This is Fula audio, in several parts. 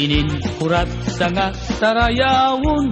Inin kurat sa nga sarayawon,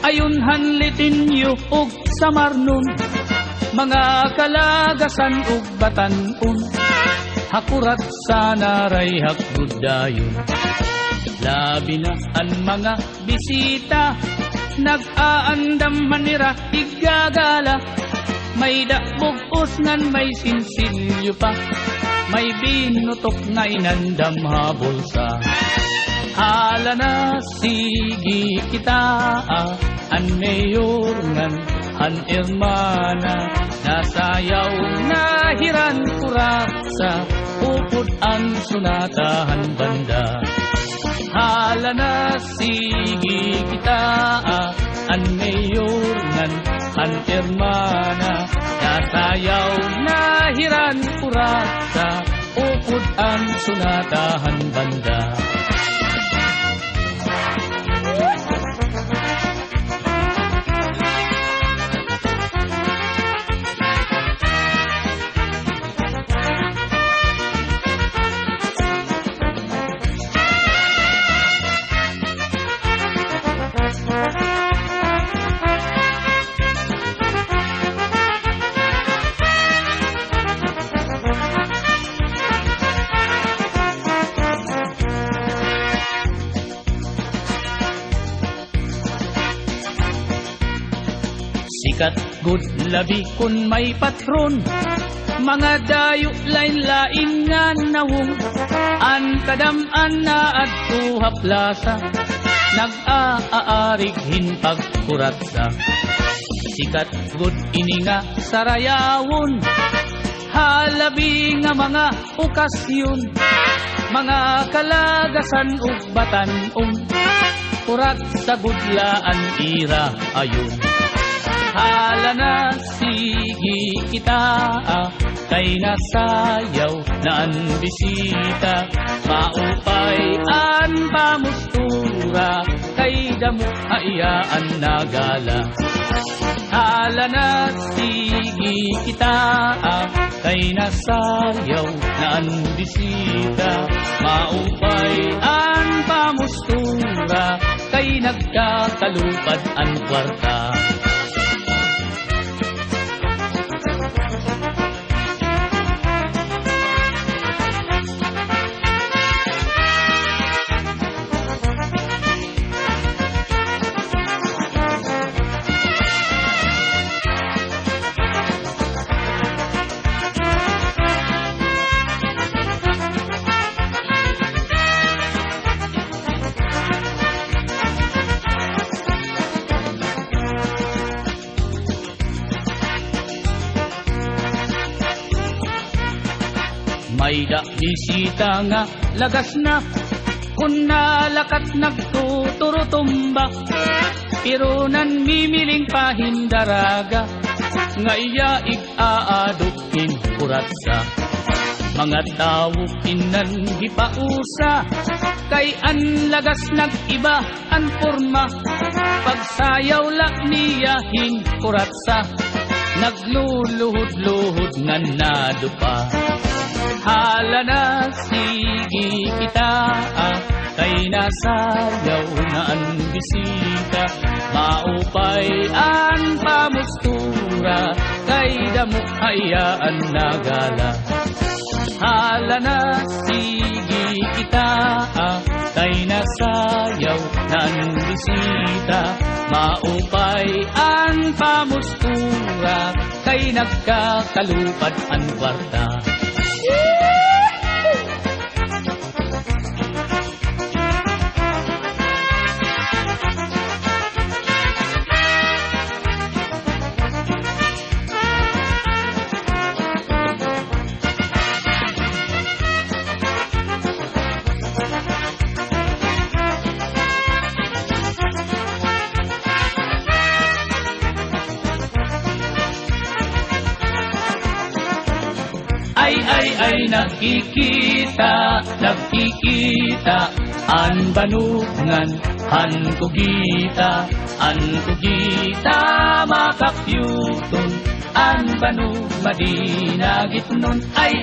ayon hanlitin yu og samarnon, mga kalagasan ug batanon, hakurat sa naray hakbudayon. Labi na ang mga bisita, nag-aandam manira igagala, may dabog ngan may sinsilyo pa, may binutok na inandam habulsa. Hala na sigi kita, an mayor ngan an hermana, nasayaw na hiran kurat sa upod ang sunatahan banda. Hala na sigi kita, an mayor ngan an hermana, nasayaw na hiran kurat sa upod ang sunatahan banda. Sikat good labi kun may patron, mga dayo lain-lain nga nawong, an kadam-an na at tuhaplasa, nag-aarig hinpagkuratsa. Sikat good ini nga sarayawon, halabi nga mga okasyon, mga kalagasan ug batanon, kurat sa gudlaan ira ayon. Hala na sigi kita, kay nasayaw na ang bisita, maupay an pamustura, kay damo hayaan nagala. Hala na sigi kita, kay nasayaw na ang bisita, maupay an pamustura, kay nagkakalupad ang kwarta. May da bisita nga lagas na, kun nalakat nagtuturutumba, pero nan mimiling pahindaraga, nga iya ig-aadukin kuratsa. Mga tao kinan gipausa, kay an lagas nag-iba an porma, pagsayaw la niya kuratsa, nagluluhod-luhod nga nadupa. Hala na sigi kita, kay nasayaw na ang bisita, maupay ang pamustura, kay damo hayaan nagala. Hala na sigi kita, kay nasayaw na ang bisita, maupay ang pamustura, kay nagkakalupad ang kwarta. ay nakikita, nakikita. An banungan, an kugita, makapyuton. An banu madinagit nun, ay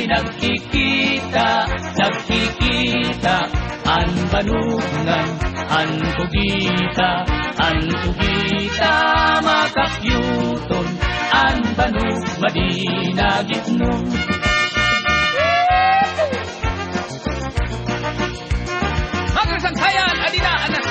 nakikita, nakikita. An banungan, an kugita, makapyuton. An banu madinagit nun. Magkasangkayan, adina, anak